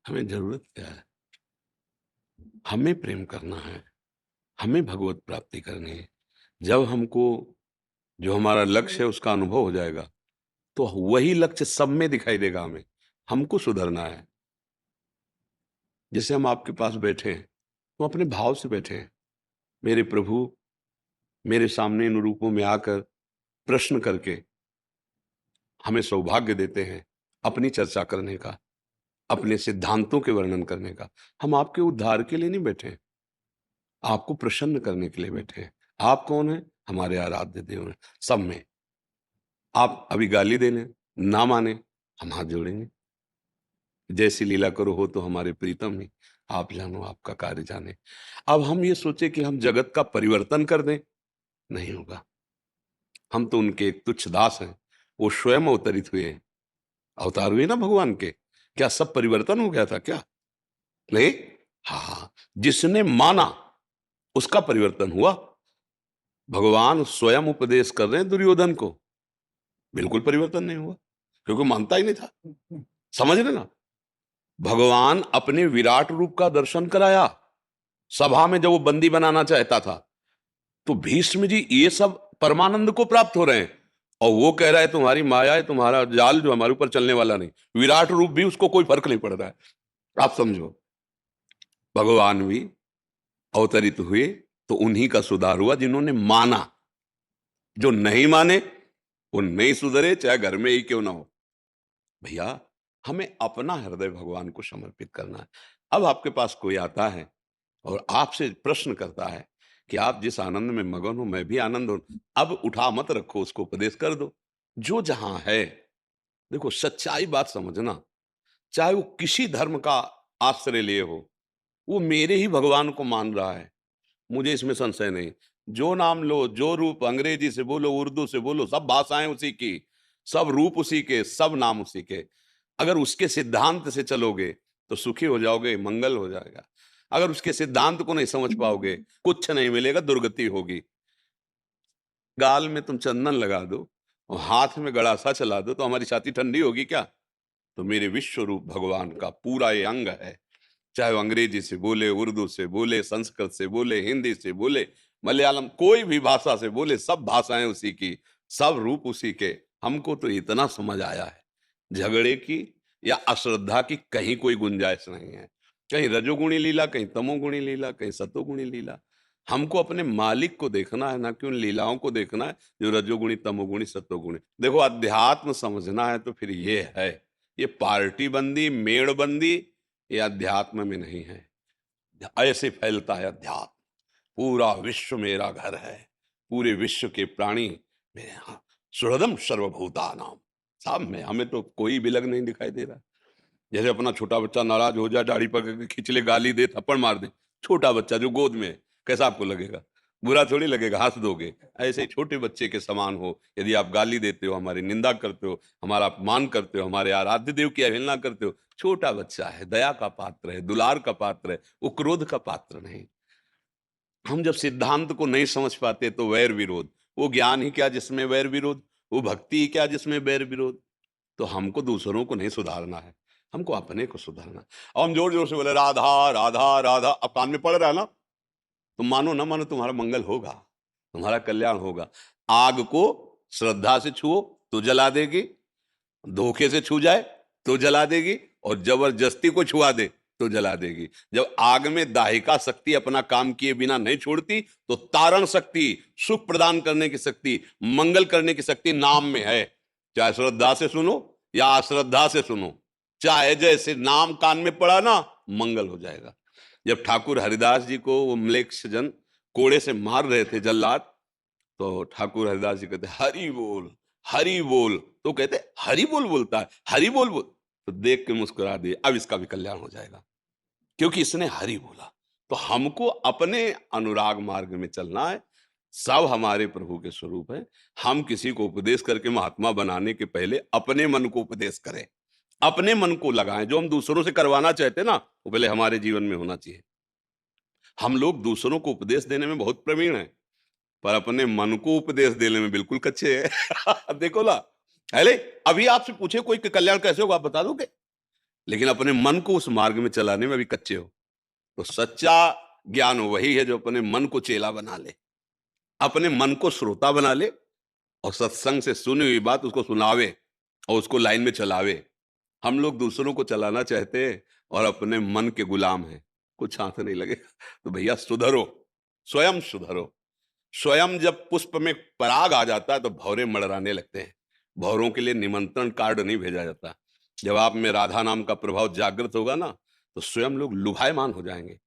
हमें जरूरत क्या है? हमें प्रेम करना है, हमें भगवत प्राप्ति करनी है। जब हमको जो हमारा लक्ष्य है उसका अनुभव हो जाएगा, तो वही लक्ष्य सब में दिखाई देगा हमें। हमको सुधरना है। जैसे हम आपके पास बैठे हैं, तो अपने भाव से बैठे हैं। मेरे प्रभु मेरे सामने इन रूपों में आकर प्रश्न करके हमें सौभाग्य देते हैं अपनी चर्चा करने का, अपने सिद्धांतों के वर्णन करने का। हम आपके उद्धार के लिए नहीं बैठे हैं, आपको प्रसन्न करने के लिए बैठे हैं। आप कौन हैं? हमारे आराध्य देव हैं सब में। आप अभी गाली दे लें, ना माने, हम हाथ जोड़ेंगे। जैसी लीला करो हो तो हमारे प्रीतम ही, आप जानो आपका कार्य जाने। अब हम ये सोचे कि हम जगत का परिवर्तन कर दें, नहीं होगा। हम तो उनके एक तुच्छ दास हैं। वो स्वयं अवतरित हुए हैं, अवतार हुए ना भगवान के। क्या सब परिवर्तन हो गया था क्या? नहीं। हाँ, जिसने माना उसका परिवर्तन हुआ। भगवान स्वयं उपदेश कर रहे हैं दुर्योधन को, बिल्कुल परिवर्तन नहीं हुआ, क्योंकि मानता ही नहीं था। समझ रहे ना? भगवान अपने विराट रूप का दर्शन कराया सभा में, जब वो बंदी बनाना चाहता था, तो भीष्म जी ये सब परमानंद को प्राप्त हो रहे हैं, और वो कह रहा है तुम्हारी माया है, तुम्हारा जाल जो हमारे ऊपर चलने वाला नहीं। विराट रूप भी उसको कोई फर्क नहीं पड़ रहा है। आप समझो, भगवान भी अवतरित हुए तो उन्हीं का सुधार हुआ जिन्होंने माना। जो नहीं माने वो नहीं सुधरे, चाहे घर में ही क्यों ना हो। भैया, हमें अपना हृदय भगवान को समर्पित करना है। अब आपके पास कोई आता है और आपसे प्रश्न करता है कि आप जिस आनंद में मगन हो मैं भी आनंद हूं, अब उठा मत रखो, उसको उपदेश कर दो जो जहां है। देखो, सच्चाई बात समझना, चाहे वो किसी धर्म का आश्रय लिए हो, वो मेरे ही भगवान को मान रहा है, मुझे इसमें संशय नहीं। जो नाम लो, जो रूप, अंग्रेजी से बोलो, उर्दू से बोलो, सब भाषाएं उसी की, सब रूप उसी के, सब नाम उसी के। अगर उसके सिद्धांत से चलोगे तो सुखी हो जाओगे, मंगल हो जाएगा। अगर उसके सिद्धांत को नहीं समझ पाओगे, कुछ नहीं मिलेगा, दुर्गति होगी। गाल में तुम चंदन लगा दो और हाथ में गड़ासा चला दो तो हमारी छाती ठंडी होगी क्या? तो मेरे विश्व रूप भगवान का पूरा ये अंग है। चाहे वो अंग्रेजी से बोले, उर्दू से बोले, संस्कृत से बोले, हिंदी से बोले, मलयालम, कोई भी भाषा से बोले, सब भाषाएं उसी की, सब रूप उसी के। हमको तो इतना समझ आया है, झगड़े की या अश्रद्धा की कहीं कोई गुंजाइश नहीं है। कहीं रजोगुणी लीला, कहीं तमोगुणी लीला, कहीं सतोगुणी लीला। हमको अपने मालिक को देखना है, ना कि उन लीलाओं को देखना है जो रजोगुणी, तमोगुणी, सतोगुणी। देखो, अध्यात्म समझना है तो फिर ये है। ये पार्टी बंदी, मेड़बंदी, ये अध्यात्म में नहीं है। ऐसे फैलता है अध्यात्म। पूरा विश्व मेरा घर है, पूरे विश्व के प्राणी मेरे यहाँ, सुहृदम सर्वभूतानाम। साहब में हमें तो कोई विलग नहीं दिखाई दे रहा। जैसे अपना छोटा बच्चा नाराज हो जाए, दाढ़ी पकड़ के खींच ले, गाली दे, थप्पड़ मार दे, छोटा बच्चा जो गोद में है, कैसा आपको लगेगा? बुरा थोड़ी लगेगा, हंस दोगे। ऐसे ही छोटे बच्चे के समान हो। यदि आप गाली देते हो, हमारी निंदा करते हो, हमारा अपमान करते हो, हमारे आराध्य देव की अवहेलना करते हो, छोटा बच्चा है, दया का पात्र है, दुलार का पात्र है, वो क्रोध का पात्र नहीं। हम जब सिद्धांत को नहीं समझ पाते तो वैर विरोध, वो ज्ञान ही क्या जिसमें वैर विरोध, वो भक्ति ही क्या जिसमें वैर विरोध। तो हमको दूसरों को नहीं सुधारना है, हमको अपने को सुधारना है। और हम जोर जोर से बोले राधा राधा राधा, अब कान में पड़ रहा है ना, तुम मानो ना मानो, तुम्हारा मंगल होगा, तुम्हारा कल्याण होगा। आग को श्रद्धा से छुओ तो जला देगी, धोखे से छू जाए तो जला देगी, और जबरदस्ती को छुआ दे तो जला देगी। जब आग में दाहिका शक्ति अपना काम किए बिना नहीं छोड़ती, तो तारण शक्ति, सुख प्रदान करने की शक्ति, मंगल करने की शक्ति नाम में है। चाहे श्रद्धा से सुनो या अश्रद्धा से सुनो, चाहे जैसे नाम कान में पड़ा ना, मंगल हो जाएगा। जब ठाकुर हरिदास जी को वो म्लेच्छ जन कोड़े से मार रहे थे, जल्लाद, तो ठाकुर हरिदास जी कहते हरि बोल, हरि बोल। तो कहते हरि बोल बोलता है, हरि बोल बोल। तो देख के मुस्कुरा दिए, अब इसका भी कल्याण हो जाएगा, क्योंकि इसने हरि बोला। तो हमको अपने अनुराग मार्ग में चलना है। सब हमारे प्रभु के स्वरूप है। हम किसी को उपदेश करके महात्मा बनाने के पहले अपने मन को उपदेश करें, अपने मन को लगाएं। जो हम दूसरों से करवाना चाहते हैं ना, वो पहले हमारे जीवन में होना चाहिए। हम लोग दूसरों को उपदेश देने में बहुत प्रवीण हैं, पर अपने मन को उपदेश देने में बिल्कुल कच्चे है। देखो ना, अरे अभी आपसे पूछे कोई कि कल्याण कैसे होगा, आप बता दोगे? लेकिन अपने मन को उस मार्ग में चलाने में अभी कच्चे हो। तो सच्चा ज्ञान वही है जो अपने मन को चेला बना ले, अपने मन को श्रोता बना ले और सत्संग से सुनी हुई बात उसको सुनावे और उसको लाइन में चलावे। हम लोग दूसरों को चलाना चाहते हैं और अपने मन के गुलाम हैं, कुछ हाथ नहीं लगेगा। तो भैया सुधरो, स्वयं सुधरो। स्वयं जब पुष्प में पराग आ जाता है तो भौरे मड़राने लगते हैं। भौरों के लिए निमंत्रण कार्ड नहीं भेजा जाता। जब आप में राधा नाम का प्रभाव जागृत होगा ना, तो स्वयं लोग लुभायमान हो जाएंगे।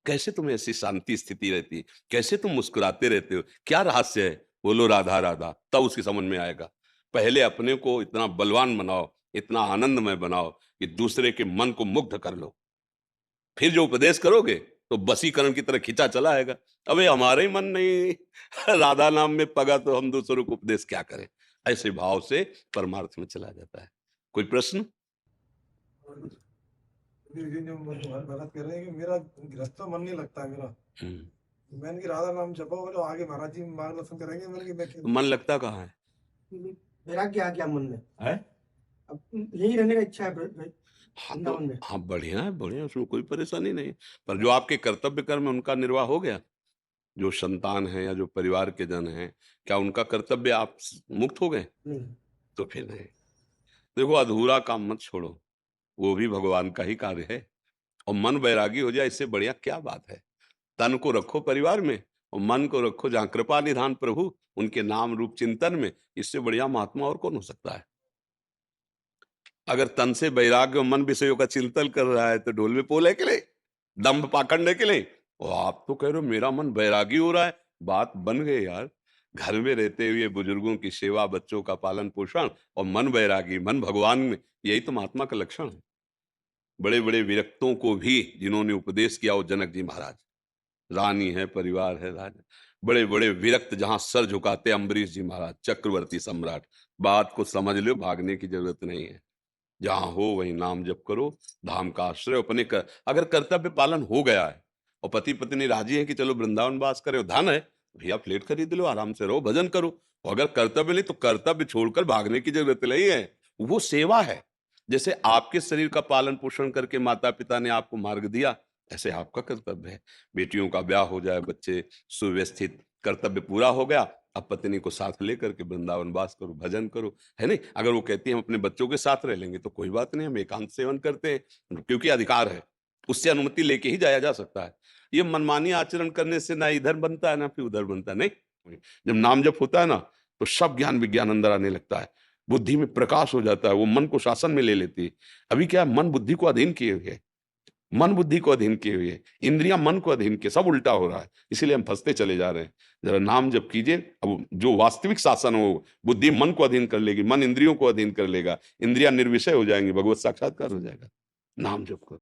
कैसे तुम्हें ऐसी शांति स्थिति रहती है, कैसे तुम मुस्कुराते रहते हो, क्या रहस्य है? बोलो राधा राधा, तब उसकी समझ में आएगा। पहले अपने को इतना बलवान बनाओ, इतना आनंदमय बनाओ कि दूसरे के मन को मुग्ध कर लो। फिर जो उपदेश करोगे तो बसीकरण की तरह खींचा चला आएगा। अबे हमारे ही मन नहीं राधा नाम में पगा तो हम दूसरों को उपदेश क्या करें। ऐसे भाव से परमार्थ में चला जाता है। कोई प्रश्न? गलत कर रहे हैं कि मेरा गृहस्थ मन नहीं लगता है मेरा। मैंने कि राधा नाम जपो बोलो, आगे महाराज जी मार्गदर्शन करेंगे। मैंने कि मैं मन लगता कहाँ है? मेरा क्या क्या मन में है? अब यही रहने का इच्छा है हाँ तो हाँ, बढ़िया है, बढ़िया, उसमें कोई परेशानी नहीं। पर जो आपके कर्तव्य कर्म है उनका निर्वाह हो गया। जो संतान है या जो परिवार के जन हैं, क्या उनका कर्तव्य आप मुक्त हो गए? नहीं। तो फिर नहीं। देखो, अधूरा काम मत छोड़ो, वो भी भगवान का ही कार्य है। और मन वैरागी हो जाए, इससे बढ़िया क्या बात है। तन को रखो परिवार में और मन को रखो जहां कृपा निधान प्रभु, उनके नाम रूप चिंतन में। इससे बढ़िया महात्मा और कौन हो सकता है? अगर तन से वैराग्य और मन विषयों का चिंतन कर रहा है तो ढोल में पोले के लिए, दम्भ पाखंड के लिए। और आप तो कह रहे हो मेरा मन वैरागी हो रहा है। बात बन गई यार। घर में रहते हुए बुजुर्गों की सेवा, बच्चों का पालन पोषण और मन वैरागी, मन भगवान में, यही तो महात्मा का लक्षण है। बड़े बड़े विरक्तों को भी जिन्होंने उपदेश किया, वो जनक जी महाराज, रानी है, परिवार है, राजा। बड़े बड़े विरक्त जहां सर झुकाते अम्बरीश जी महाराज, चक्रवर्ती सम्राट। बात को समझ लो, भागने की जरूरत नहीं है। जहां हो वहीं नाम जप करो, धाम का आश्रय अपने कर। अगर कर्तव्य पालन हो गया है और पति पत्नी राजी है कि चलो वृंदावन वास करे, धन है, भैया फ्लेट खरीद लो, आराम से रहो, भजन करो। और अगर कर्तव्य नहीं तो कर्तव्य छोड़कर भागने की जरूरत नहीं है। वो सेवा है। जैसे आपके शरीर का पालन पोषण करके माता पिता ने आपको मार्ग दिया, ऐसे आपका कर्तव्य है। बेटियों का ब्याह हो जाए, बच्चे सुव्यवस्थित, कर्तव्य पूरा हो गया, अब पत्नी को साथ लेकर के वृंदावन वास करो, भजन करो, है नहीं? अगर वो कहती है हम अपने बच्चों के साथ रह लेंगे तो कोई बात नहीं, हम एकांत सेवन करते हैं, क्योंकि अधिकार है, उससे अनुमति लेके ही जाया जा सकता है। ये मनमानी आचरण करने से ना इधर बनता है ना फिर उधर बनता है। नहीं, जब नाम जप होता है ना, तो सब ज्ञान विज्ञान अंदर आने लगता है, बुद्धि में प्रकाश हो जाता है, वो मन को शासन में ले लेती है। अभी क्या है, मन बुद्धि को अधीन किए हुए है, मन बुद्धि को अधीन किए हुए, इंद्रियां मन को अधीन किए, सब उल्टा हो रहा है। इसीलिए हम फंसते चले जा रहे हैं। जरा नाम जप कीजिए। अब जो वास्तविक शासन हो, बुद्धि मन को अधीन कर लेगी, मन इंद्रियों को अधीन कर लेगा, इंद्रियां निर्विषय हो जाएंगी, भगवत साक्षात्कार हो जाएगा। नाम जप करो।